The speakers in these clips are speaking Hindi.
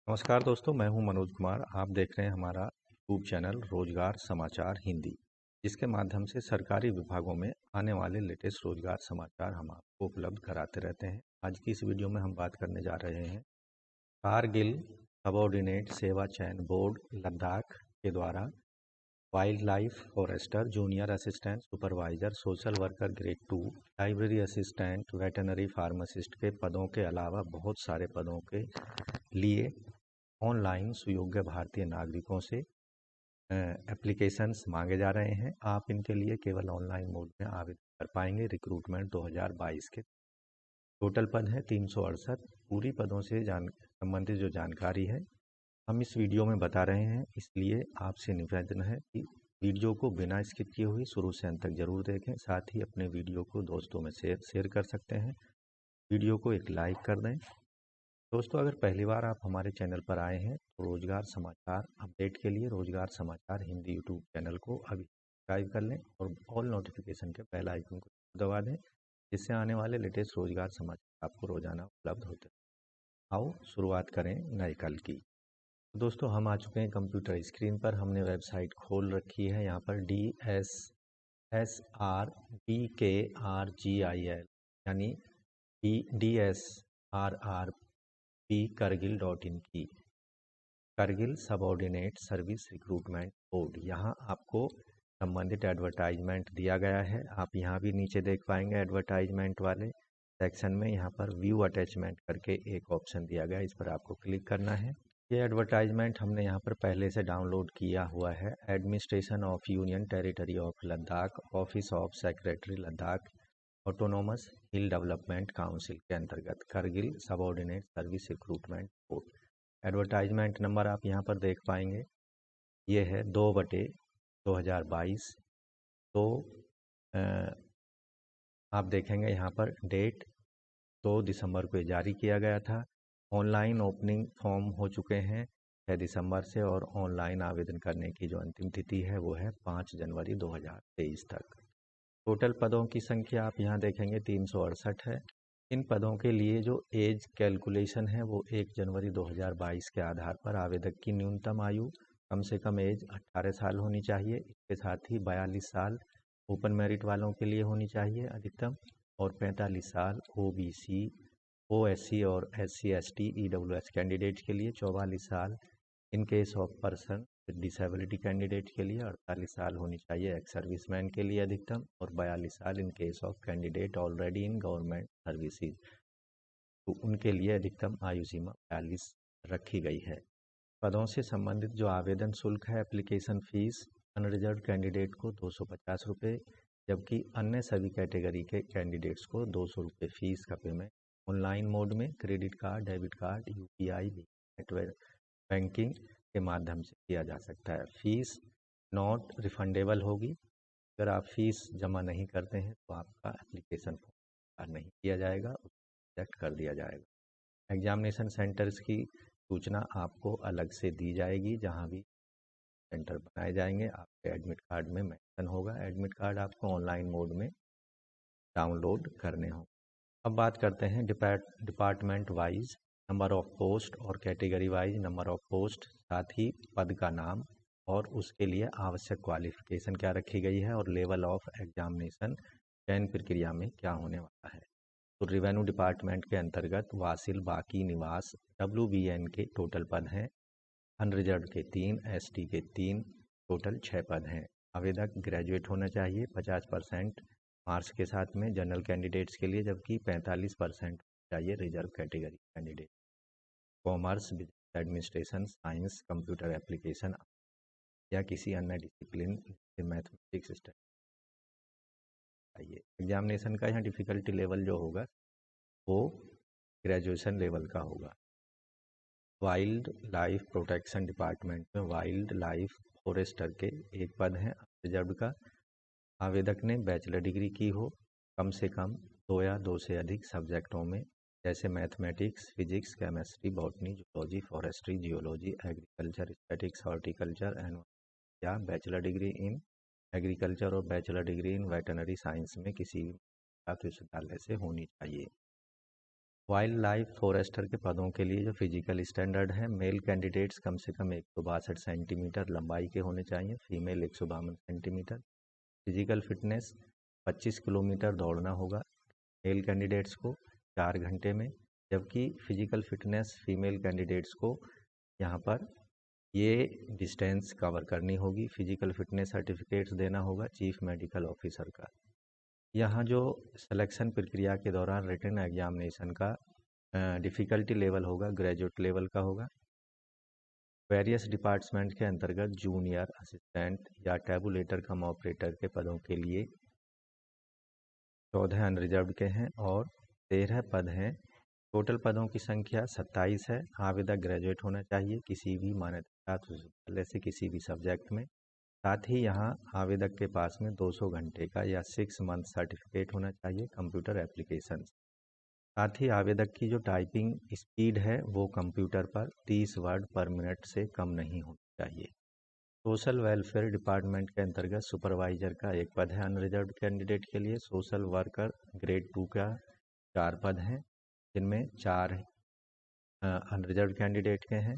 नमस्कार दोस्तों, मैं हूं मनोज कुमार। आप देख रहे हैं हमारा यूट्यूब चैनल रोजगार समाचार हिंदी, जिसके माध्यम से सरकारी विभागों में आने वाले लेटेस्ट रोजगार समाचार हम आपको उपलब्ध कराते रहते हैं। आज की इस वीडियो में हम बात करने जा रहे हैं कारगिल सबऑर्डिनेट सेवा चयन बोर्ड लद्दाख के द्वारा wild life forester, junior assistant supervisor, social worker grade 2, library assistant, veterinary pharmacist के पदों के अलावा बहुत सारे पदों के लिए ऑनलाइन सुयोग्य भारतीय नागरिकों से एप्लीकेशंस मांगे जा रहे हैं। आप इनके लिए केवल ऑनलाइन मोड में आवेदन कर पाएंगे। रिक्रूटमेंट 2022 के टोटल पद हैं 368। पूरी पदों से संबंधित जो जानकारी है हम इस वीडियो में बता रहे हैं, इसलिए आपसे निवेदन है कि वीडियो को बिना स्किप किए हुए शुरू से अंत तक जरूर देखें। साथ ही अपने वीडियो को दोस्तों में शेयर कर सकते हैं। वीडियो को एक लाइक कर दें। दोस्तों, अगर पहली बार आप हमारे चैनल पर आए हैं तो रोजगार समाचार अपडेट के लिए रोजगार समाचार हिंदी यूट्यूब चैनल को अभी सब्सक्राइब कर लें और ऑल नोटिफिकेशन के बेल आइकन को दबा दें, जिससे आने वाले लेटेस्ट रोजगार समाचार आपको रोजाना उपलब्ध होते हैं। आओ शुरुआत करें नए कल की। दोस्तों, हम आ चुके हैं कंप्यूटर स्क्रीन पर। हमने वेबसाइट खोल रखी है। यहाँ पर DSSRBKRGIL यानी DSRRB करगिल.in की Kargil subordinate service recruitment board, यहाँ आपको संबंधित एडवर्टाइजमेंट दिया गया है। आप यहाँ भी नीचे देख पाएंगे एडवर्टाइजमेंट वाले सेक्शन में। यहाँ पर व्यू अटैचमेंट करके एक ऑप्शन दिया गया है, इस पर आपको क्लिक करना है। ये एडवर्टाइजमेंट हमने यहाँ पर पहले से डाउनलोड किया हुआ है। Administration of union territory of Ladakh, office of secretary Ladakh autonomous hill development council के अंतर्गत Kargil subordinate service recruitment board. Advertisement number आप यहाँ पर देख पाएंगे, ये है 2/2022। तो आप देखेंगे यहाँ पर डेट 2 दिसंबर को जारी किया गया था। ऑनलाइन ओपनिंग फॉर्म हो चुके हैं 6 दिसंबर से, और ऑनलाइन आवेदन करने की जो अंतिम तिथि है वो है 5 जनवरी 2023 तक। टोटल पदों की संख्या आप यहाँ देखेंगे 368 है। इन पदों के लिए जो एज कैलकुलेशन है वो 1 जनवरी 2022 के आधार पर आवेदक की न्यूनतम आयु कम से कम एज 18 साल होनी चाहिए। इसके साथ ही 42 साल ओपन मेरिट वालों के लिए होनी चाहिए अधिकतम, और 45 साल OBC, OSC और SC/ST EWS कैंडिडेट के लिए, 44 साल in case of person with disability candidate के लिए, 48 साल होनी चाहिए एक्स सर्विसमैन के लिए अधिकतम, और 42 साल in case of candidate already in government services, तो उनके लिए अधिकतम आयु सीमा 42 रखी गई है। पदों से संबंधित जो आवेदन शुल्क है, एप्लीकेशन फीस अनरिजर्व कैंडिडेट को 250 रुपये, जबकि अन्य सभी कैटेगरी के कैंडिडेट्स को 200 रुपये फीस का पेमेंट ऑनलाइन मोड में credit card, debit card, UPI, network banking के माध्यम से किया जा सकता है। फीस नॉट रिफंडेबल होगी। अगर आप फीस जमा नहीं करते हैं तो आपका एप्लीकेशन फॉर्म नहीं किया जाएगा, रिजेक्ट कर दिया जाएगा। एग्जामिनेशन सेंटर्स की सूचना आपको अलग से दी जाएगी। जहां भी सेंटर बनाए जाएंगे आपके एडमिट कार्ड में मेंशन होगा। एडमिट कार्ड आपको ऑनलाइन मोड में डाउनलोड करने होंगे। अब बात करते हैं department wise number of post और category wise number of post, साथ ही पद का नाम और उसके लिए आवश्यक क्वालिफिकेशन क्या रखी गई है, और लेवल ऑफ एग्जामिनेशन चयन प्रक्रिया में क्या होने वाला है। तो रेवेन्यू डिपार्टमेंट के अंतर्गत वासिल बाकी निवास WBN के टोटल पद हैं। अनरिजर्व के 3, ST के 3, टोटल 6 पद हैं। आवेदक ग्रेजुएट होना चाहिए 50% मार्क्स के साथ में जनरल कैंडिडेट्स के लिए, जबकि 45% चाहिए reserve category candidate. Commerce, business administration, science, computer application या किसी अन्य डिसिप्लिन से मैथमेटिक्स चाहिए। एग्जामिनेशन का यहाँ डिफ़िकल्टी लेवल जो होगा वो ग्रेजुएशन लेवल का होगा। वाइल्ड लाइफ प्रोटेक्शन डिपार्टमेंट में वाइल्ड लाइफ फॉरेस्टर के एक पद हैं रिजर्व का। आवेदक ने बैचलर डिग्री की हो, कम से कम 2 या 2 से अधिक सब्जेक्टों में, जैसे mathematics, physics, chemistry, botany, zoology, forestry, geology, agriculture, statics, horticulture and या बैचलर डिग्री इन एग्रीकल्चर और bachelor degree in veterinary science में किसी विश्वविद्यालय से होनी चाहिए। वाइल्ड लाइफ फॉरेस्टर के पदों के लिए जो फिजिकल स्टैंडर्ड है, मेल कैंडिडेट्स कम से कम 162 सेंटीमीटर लंबाई के होने चाहिए, female 152 centimetre. Physical fitness 25 kilometre दौड़ना होगा मेल कैंडिडेट्स को 4 घंटे में, जबकि फिजिकल फिटनेस फीमेल कैंडिडेट्स को यहाँ पर ये डिस्टेंस कवर करनी होगी। फिजिकल फिटनेस सर्टिफिकेट्स देना होगा चीफ मेडिकल ऑफिसर का। यहाँ जो सिलेक्शन प्रक्रिया के दौरान रिटन एग्जामिनेशन का डिफ़िकल्टी लेवल होगा, ग्रेजुएट लेवल का होगा। वेरियस डिपार्टमेंट के अंतर्गत जूनियर असिस्टेंट या टैबुलेटर कम ऑपरेटर के पदों के लिए 14 अनरिजर्व के हैं और 13 पद हैं। टोटल पदों की संख्या 27 है। आवेदक ग्रेजुएट होना चाहिए किसी भी मान्यता प्राप्त विश्वविद्यालय से किसी भी सब्जेक्ट में। साथ ही यहाँ आवेदक के पास में 200 घंटे का या 6 मंथ सर्टिफिकेट होना चाहिए कंप्यूटर एप्लीकेशन। साथ ही आवेदक की जो टाइपिंग स्पीड है वो कंप्यूटर पर 30 वर्ड पर मिनट से कम नहीं होनी चाहिए। सोशल वेलफेयर डिपार्टमेंट के अंतर्गत सुपरवाइजर का 1 पद है अनरिजर्व कैंडिडेट के लिए। सोशल वर्कर ग्रेड 2 का 4 पद हैं, जिनमें 4 अनरिजर्व कैंडिडेट के हैं,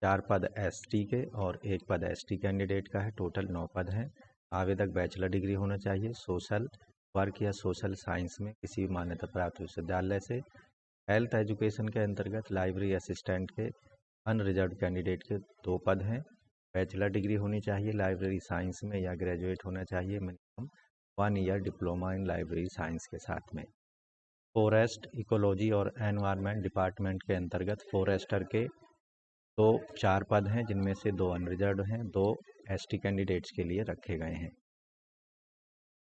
4 पद एसटी के और 1 पद एसटी कैंडिडेट का है। टोटल 9 पद हैं। आवेदक बैचलर डिग्री होना चाहिए सोशल वर्क या सोशल साइंस में किसी भी मान्यता प्राप्त विश्वविद्यालय से। हेल्थ एजुकेशन के अंतर्गत लाइब्रेरी असिस्टेंट के अनरिजर्व कैंडिडेट के 2 पद हैं। बैचलर डिग्री होनी चाहिए लाइब्रेरी साइंस में या ग्रेजुएट होना चाहिए minimum 1 year diploma in library science के साथ में। फॉरेस्ट इकोलॉजी और एनवायरनमेंट डिपार्टमेंट के अंतर्गत फॉरेस्टर के 4 पद हैं, जिनमें से 2 अनरिजर्व हैं, 2 एसटी कैंडिडेट्स के लिए रखे गए हैं।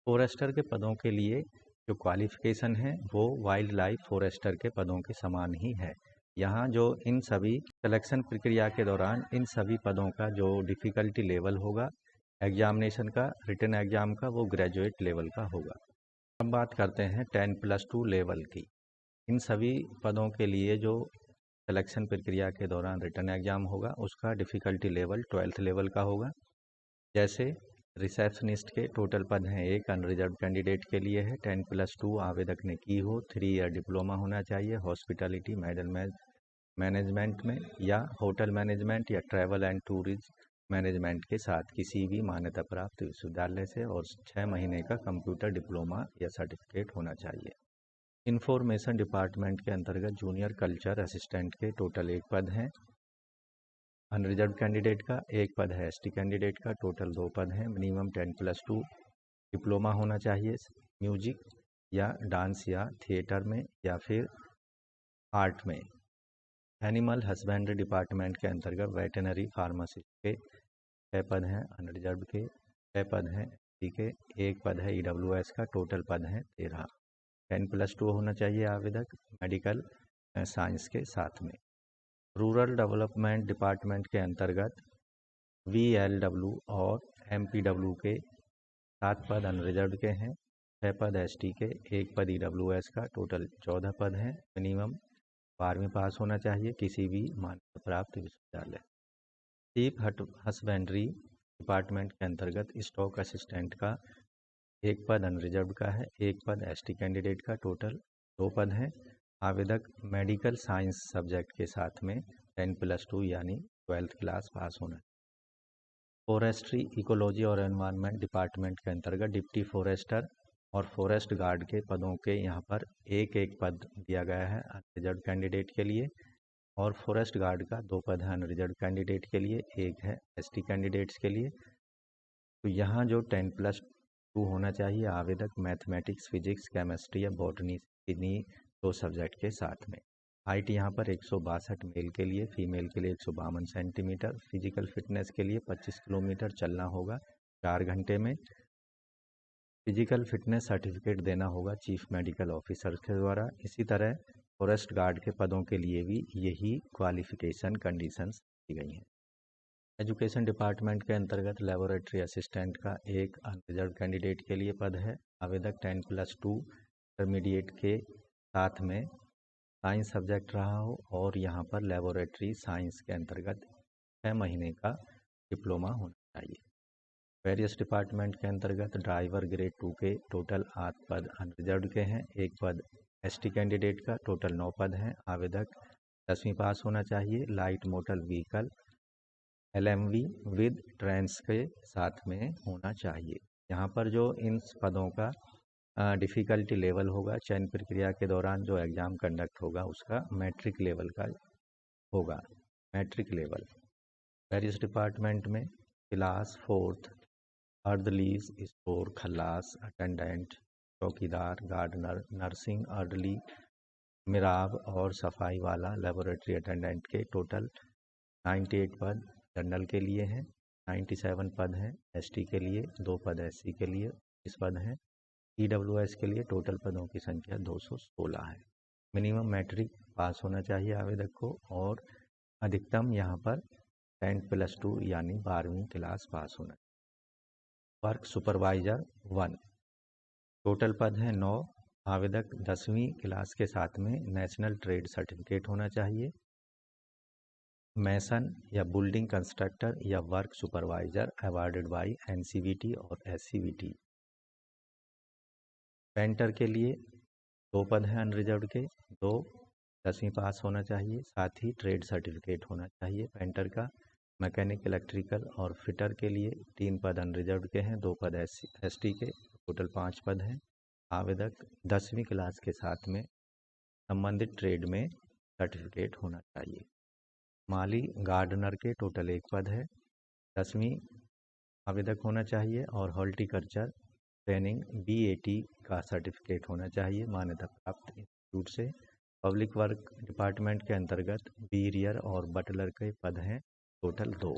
फॉरेस्टर के पदों के लिए जो क्वालिफिकेशन है वो वाइल्ड लाइफ फॉरेस्टर के पदों के समान ही है। यहाँ जो इन सभी सिलेक्शन प्रक्रिया के दौरान इन सभी पदों का जो डिफ़िकल्टी लेवल होगा एग्जामिनेशन का, रिटन एग्जाम का, वो ग्रेजुएट लेवल का होगा। अब बात करते हैं 10+2 लेवल की। इन सभी पदों के लिए जो सिलेक्शन प्रक्रिया के दौरान रिटन एग्जाम होगा उसका डिफ़िकल्टी लेवल 12th लेवल का होगा। जैसे रिसेप्शनिस्ट के टोटल पद हैं 1 अनरिजर्व कैंडिडेट के लिए है। 10+2 आवेदक ने की हो, 3 ईयर डिप्लोमा होना चाहिए हॉस्पिटलिटी मैनेजमेंट में या होटल मैनेजमेंट या ट्रैवल एंड टूरिज्म मैनेजमेंट के साथ किसी भी मान्यता प्राप्त विश्वविद्यालय से, और 6 महीने का कंप्यूटर डिप्लोमा या सर्टिफिकेट होना चाहिए। इंफॉर्मेशन डिपार्टमेंट के अंतर्गत जूनियर कल्चर असिस्टेंट के टोटल 1 पद हैं अनरिजर्व कैंडिडेट का, 1 पद है एसटी कैंडिडेट का, टोटल 2 पद हैं। मिनिमम 10+2 डिप्लोमा होना चाहिए म्यूजिक या डांस या थिएटर में या फिर आर्ट में। एनिमल हस्बेंड्री डिपार्टमेंट के अंतर्गत वेटनरी फार्मासिस्ट के 6 पद हैं अनरिजर्व के, 6 पद हैं एसटी के, 1 पद है ईडब्ल्यूएस का, टोटल पद हैं 13। 10+2 होना चाहिए आवेदक मेडिकल साइंस के साथ में। रूरल डेवलपमेंट डिपार्टमेंट के अंतर्गत VLW और MPW के 7 पद अनरिजर्व के हैं, 6 पद एसटी के, 1 पद ईडब्ल्यूएस का, टोटल 14 पद हैं। मिनिमम 12वीं पास होना चाहिए किसी भी मान्यता प्राप्त विश्वविद्यालय। चीफ हस्बेंड्री डिपार्टमेंट के अंतर्गत स्टॉक असिस्टेंट का 1 पद अनरिजर्व का है, 1 पद एसटी कैंडिडेट का, टोटल 2 पद हैं। आवेदक मेडिकल साइंस सब्जेक्ट के साथ में 10+2 यानी 12th क्लास पास होना। फॉरेस्ट्री इकोलॉजी और एनवायरनमेंट डिपार्टमेंट के अंतर्गत डिप्टी फॉरेस्टर और फॉरेस्ट गार्ड के पदों के यहाँ पर 1-1 पद दिया गया है अनरिजर्व कैंडिडेट के लिए, और फॉरेस्ट गार्ड का 2 पद है अनरिजर्व कैंडिडेट के लिए, 1 है एसटी कैंडिडेट्स के लिए। तो यहाँ जो 10+2 होना चाहिए आवेदक मैथमेटिक्स, फिजिक्स, केमिस्ट्री या बॉटनी इन्हीं 2 सब्जेक्ट के साथ में। हाइट यहाँ पर 162 मेल के लिए, फीमेल के लिए 152 सेंटीमीटर। फिजिकल फिटनेस के लिए 25 किलोमीटर चलना होगा 4 घंटे में। फिजिकल फिटनेस सर्टिफिकेट देना होगा चीफ मेडिकल ऑफिसर के द्वारा। इसी तरह फॉरेस्ट गार्ड के पदों के लिए भी यही क्वालिफिकेशन कंडीशंस दी गई हैं। एजुकेशन डिपार्टमेंट के अंतर्गत लेबोरेटरी असिस्टेंट का 1 अनरिजर्व कैंडिडेट के लिए पद है। आवेदक 10+2 इंटरमीडिएट के साथ में साइंस सब्जेक्ट रहा हो और यहाँ पर लेबोरेटरी साइंस के अंतर्गत 6 महीने का डिप्लोमा होना चाहिए। वेरियस डिपार्टमेंट के अंतर्गत ड्राइवर ग्रेड 2 के टोटल 8 पद अनरिजर्व के हैं, 1 पद एसटी कैंडिडेट का टोटल 9 पद हैं। आवेदक 10वीं पास होना चाहिए। Light motor vehicle LMV with trans के साथ में होना चाहिए। यहाँ पर जो इन पदों का डिफ़िकल्टी लेवल होगा, चयन प्रक्रिया के दौरान जो एग्ज़ाम कंडक्ट होगा उसका मैट्रिक लेवल का होगा। मैट्रिक लेवल वेरियस डिपार्टमेंट में क्लास 4th, अर्दलीज, स्टोर, खल्लास, अटेंडेंट, चौकीदार, गार्डनर, नर्सिंग, अर्दली, मिराब और सफाई वाला, लेबोरेटरी अटेंडेंट के टोटल 98 पद जनरल के लिए हैं। 97 पद हैं ST के लिए, 2 पद SC के लिए, 20 पद हैं EWS के लिए। टोटल पदों की संख्या 216 है। मिनिमम मैट्रिक पास होना चाहिए आवेदक को और अधिकतम यहाँ पर 10+2 यानी 12वीं क्लास पास होना। वर्क सुपरवाइजर 1 टोटल पद हैं 9। आवेदक 10वीं क्लास के साथ में नेशनल ट्रेड सर्टिफिकेट होना चाहिए। मैसन या बिल्डिंग कंस्ट्रक्टर या work supervisor awarded by NCVT और SCVT। पेंटर के लिए 2 पद हैं अनरिजर्व्ड के, 2 10वीं पास होना चाहिए, साथ ही ट्रेड सर्टिफिकेट होना चाहिए पेंटर का। मैकेनिक, इलेक्ट्रिकल और फिटर के लिए 3 पद अनरिजर्व्ड के हैं, 2 पद ST के, टोटल 5 पद हैं। आवेदक 10वीं क्लास के साथ में संबंधित ट्रेड में सर्टिफिकेट होना चाहिए। माली, गार्डनर के टोटल 1 पद है, 10वीं आवेदक होना चाहिए और हॉर्टिकल्चर ट्रेनिंग BAT का सर्टिफिकेट होना चाहिए मान्यता प्राप्त इंस्टीट्यूट से। पब्लिक वर्क डिपार्टमेंट के अंतर्गत बीरियर और बटलर के पद हैं, टोटल 2।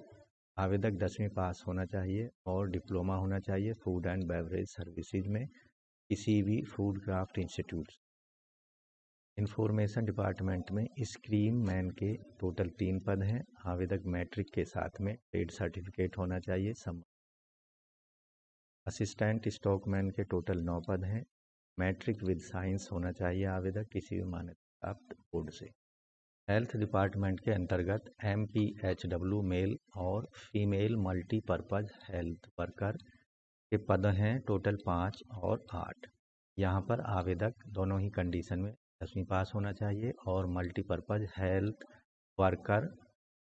आवेदक 10वीं पास होना चाहिए और डिप्लोमा होना चाहिए फूड एंड बेवरेज सर्विसेज में किसी भी food craft institute. Information department में स्क्रीन मैन के टोटल 3 पद हैं। आवेदक मैट्रिक के साथ में ट्रेड सर्टिफिकेट होना चाहिए। असिस्टेंट स्टॉकमैन के टोटल 9 पद हैं। मैट्रिक विद साइंस होना चाहिए आवेदक किसी भी मान्यता प्राप्त बोर्ड से। हेल्थ डिपार्टमेंट के अंतर्गत MPHW मेल और फीमेल मल्टीपर्पज़ हेल्थ वर्कर के पद हैं टोटल 5 और 8। यहाँ पर आवेदक दोनों ही कंडीशन में 10वीं पास होना चाहिए और multipurpose health worker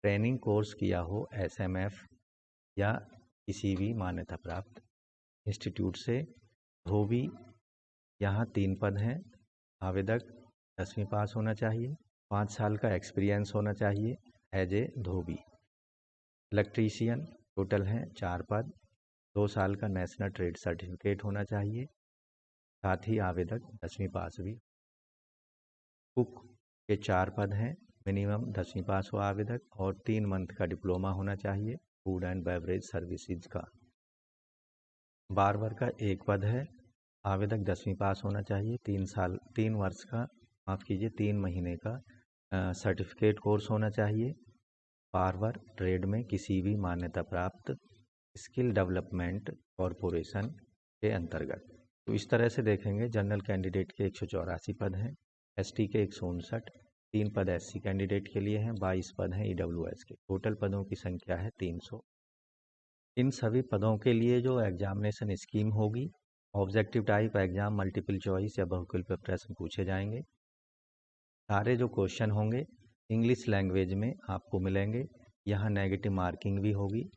training course किया हो SMF या किसी भी मान्यता प्राप्त इंस्टीट्यूट से। धोबी यहाँ 3 पद हैं। आवेदक 10वीं पास होना चाहिए, 5 साल का एक्सपीरियंस होना चाहिए as a dhobi. Electrician total हैं 4 पद, 2 साल का नेशनल ट्रेड सर्टिफिकेट होना चाहिए, साथ ही आवेदक 10वीं पास भी। कुक के 4 पद हैं, मिनिमम 10वीं पास हो आवेदक और 3 मंथ का डिप्लोमा होना चाहिए फूड एंड बेवरेज सर्विसेज का। बार्बर का 1 पद है, आवेदक 10वीं पास होना चाहिए, 3 वर्ष का 3 महीने का सर्टिफिकेट कोर्स होना चाहिए बार्बर ट्रेड में किसी भी मान्यता प्राप्त स्किल डेवलपमेंट कॉरपोरेशन के अंतर्गत। तो इस तरह से देखेंगे जनरल कैंडिडेट के 184 पद हैं, ST के 159, 3 पद SC कैंडिडेट के लिए हैं, 22 पद हैं EWS के। टोटल पदों की संख्या है 300। इन सभी पदों के लिए जो एग्जामिनेशन स्कीम होगी, objective type exam, multiple choice या बहुविकल्प प्रश्न पूछे जाएंगे। सारे जो क्वेश्चन होंगे इंग्लिश लैंग्वेज में आपको मिलेंगे। यहाँ नेगेटिव मार्किंग भी होगी,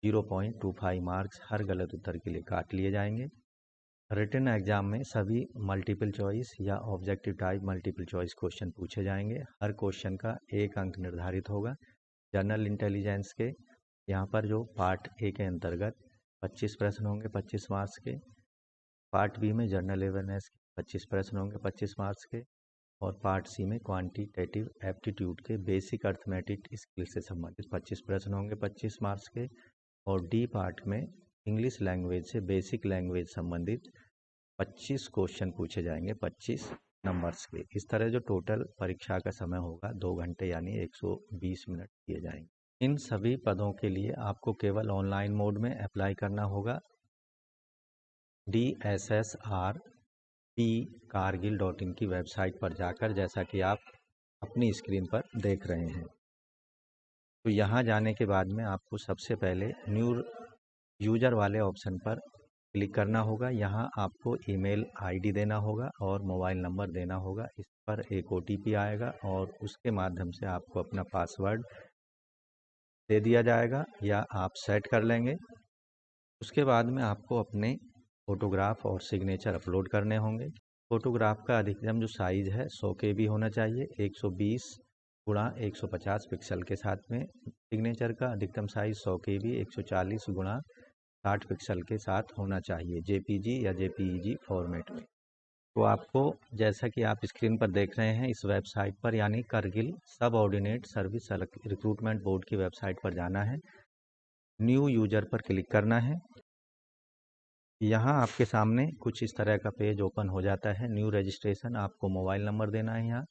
0.25 मार्क्स हर गलत उत्तर के लिए काट लिए जाएंगे। रिटन एग्जाम में सभी मल्टीपल चॉइस या objective type multiple choice question पूछे जाएंगे। हर क्वेश्चन का 1 अंक निर्धारित होगा। जनरल इंटेलिजेंस के यहाँ पर जो पार्ट A के अंतर्गत 25 प्रश्न होंगे 25 मार्क्स के, पार्ट B में जनरल अवेयरनेस 25 प्रश्न होंगे 25 मार्क्स के, और पार्ट C में क्वांटिटेटिव एप्टीट्यूड के बेसिक अर्थमेटिक स्किल से संबंधित 25 प्रश्न होंगे 25 मार्क्स के, और D पार्ट में इंग्लिश लैंग्वेज से बेसिक लैंग्वेज संबंधित 25 क्वेश्चन पूछे जाएंगे 25 नंबर्स के। इस तरह जो टोटल परीक्षा का समय होगा 2 घंटे यानी 120 मिनट किए जाएंगे। इन सभी पदों के लिए आपको केवल ऑनलाइन मोड में अप्लाई करना होगा। DSSRP-Kargil.in की वेबसाइट पर जाकर, जैसा कि आप अपनी स्क्रीन पर देख रहे हैं। तो यहाँ जाने के बाद में आपको सबसे पहले न्यू यूजर वाले ऑप्शन पर क्लिक करना होगा। यहाँ आपको ईमेल आईडी देना होगा और मोबाइल नंबर देना होगा। इस पर एक OTP आएगा और उसके माध्यम से आपको अपना पासवर्ड दे दिया जाएगा या आप सेट कर लेंगे। उसके बाद में आपको अपने फ़ोटोग्राफ और सिग्नेचर अपलोड करने होंगे। फ़ोटोग्राफ का अधिकतम जो साइज़ है 100 KB होना चाहिए, 120 गुणा 150 पिक्सल के साथ में। सिग्नेचर का अधिकतम साइज़ 100 KB 140 गुणा 60 पिक्सल के साथ होना चाहिए, JPG या JPEG फॉर्मेट में। तो आपको, जैसा कि आप स्क्रीन पर देख रहे हैं, इस वेबसाइट पर यानी Kargil subordinate service recruitment board की वेबसाइट पर जाना है। न्यू यूजर पर क्लिक करना है। यहाँ आपके सामने कुछ इस तरह का पेज ओपन हो जाता है। न्यू रजिस्ट्रेशन, आपको मोबाइल नंबर देना है। यहाँ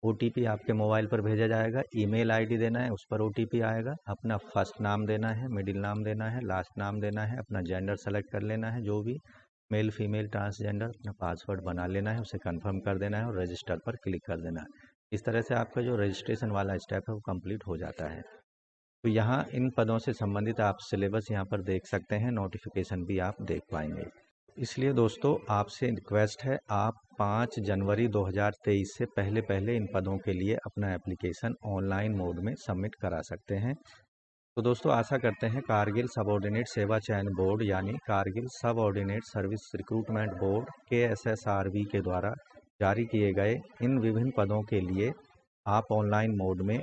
OTP आपके मोबाइल पर भेजा जाएगा। ईमेल आईडी देना है, उस पर OTP आएगा। अपना फर्स्ट नाम देना है, मिडिल नाम देना है, लास्ट नाम देना है। अपना जेंडर सेलेक्ट कर लेना है, जो भी मेल फीमेल ट्रांसजेंडर। अपना पासवर्ड बना लेना है, उसे कंफर्म कर देना है और रजिस्टर पर क्लिक कर देना है। इस तरह से आपका जो रजिस्ट्रेशन वाला स्टेप है वो कंप्लीट हो जाता है। तो यहाँ इन पदों से संबंधित आप सिलेबस यहाँ पर देख सकते हैं, नोटिफिकेशन भी आप देख पाएंगे। इसलिए दोस्तों आपसे रिक्वेस्ट है, आप 5 जनवरी 2023 से पहले इन पदों के लिए अपना एप्लीकेशन ऑनलाइन मोड में सबमिट करा सकते हैं। तो दोस्तों आशा करते हैं कारगिल सबऑर्डिनेट सेवा चयन बोर्ड यानी Kargil subordinate service recruitment board KSSRB के द्वारा जारी किए गए इन विभिन्न पदों के लिए आप ऑनलाइन मोड में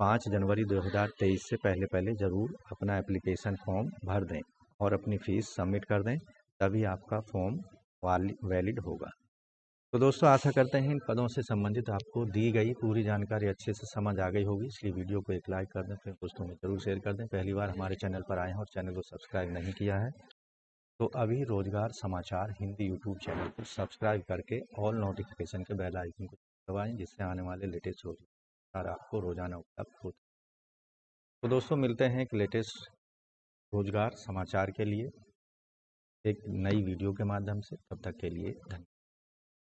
5 जनवरी 2023 से पहले ज़रूर अपना एप्लीकेशन फॉर्म भर दें और अपनी फ़ीस सबमिट कर दें, तभी आपका फॉर्म वैलिड होगा। तो दोस्तों आशा करते हैं इन पदों से संबंधित आपको दी गई पूरी जानकारी अच्छे से समझ आ गई होगी। इसलिए वीडियो को एक लाइक कर दें, फिर दोस्तों में ज़रूर शेयर कर दें। पहली बार हमारे चैनल पर आए हैं और चैनल को सब्सक्राइब नहीं किया है तो अभी रोजगार समाचार हिंदी यूट्यूब चैनल को सब्सक्राइब करके ऑल नोटिफिकेशन के बेल आइकन को दबाएं, जिससे आने वाले लेटेस्ट रोजगार आपको रोजाना उपलब्ध होते। तो दोस्तों मिलते हैं एक लेटेस्ट रोजगार समाचार के लिए एक नई वीडियो के माध्यम से। तब तक के लिए धन्यवाद।